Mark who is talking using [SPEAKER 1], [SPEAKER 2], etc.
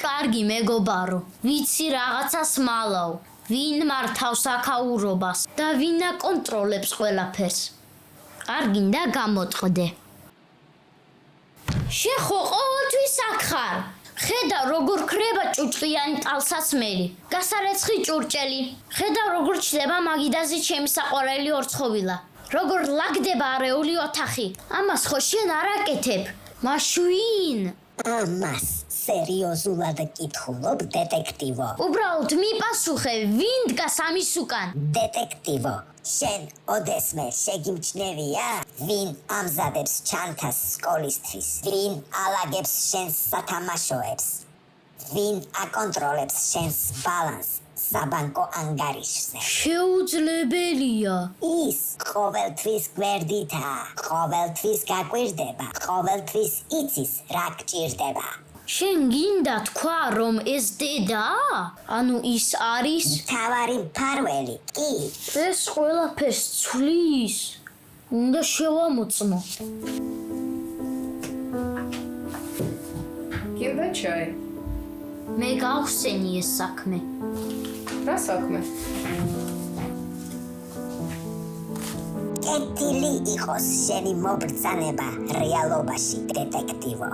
[SPEAKER 1] კარგი მეგობარო, ვიცი რაღაცას მალავ, ვინ მართავს აქაურობას და ვინ აკონტროლებს ყველაფერს. კარგინდა გამოტყდე. შენ ხო ყოველთვის აქ ხარ? ხედავ როგორ ქრება ჭუჭყიანი ტალსაცმელი, გასარეცხი ჭურჭელი. ხედავ როგორ ჩდება მაგიდაზე ჩემი საყვარელი ორცხოვილა. როგორ ლაგდება არეული ოთახი. ამას ხო შენ არ აკეთებ? მაშვინ?
[SPEAKER 2] ამას სერიოზულად კითხულობ, დეტექტივო.
[SPEAKER 1] უბრალოდ მიპასუხე, ვინ დგას ამის უკან?
[SPEAKER 2] დეტექტივო, შენ ოდესმე შეგიმჩნევია, ვინ ამზადებს ჩანთას სკოლისთვის, ვინ ალაგებს შენს სათამაშოებს, ვინ აკონტროლებს შენს ბალანსს საბანკო ანგარიშზე.
[SPEAKER 1] შეუძლებელია.
[SPEAKER 2] ის ყოველთვის გვერდითაა, ყოველთვის გაკვირდება, ყოველთვის იცის რა გჭირდება.
[SPEAKER 1] შენ გინდა თქვა, რომ ეს დედაა? ანუ ის არის?
[SPEAKER 2] მთავარი მფარველი, კი.
[SPEAKER 1] ეს ყველაფერს ცვლის. უნდა შევამოწმო.
[SPEAKER 3] გინდა ჩაი?
[SPEAKER 1] მე გავხსენი ეს საქმე.
[SPEAKER 3] რა საქმე?
[SPEAKER 2] კეთილი იყოს შენი მობრძანება რეალობაში, დეტექტივო.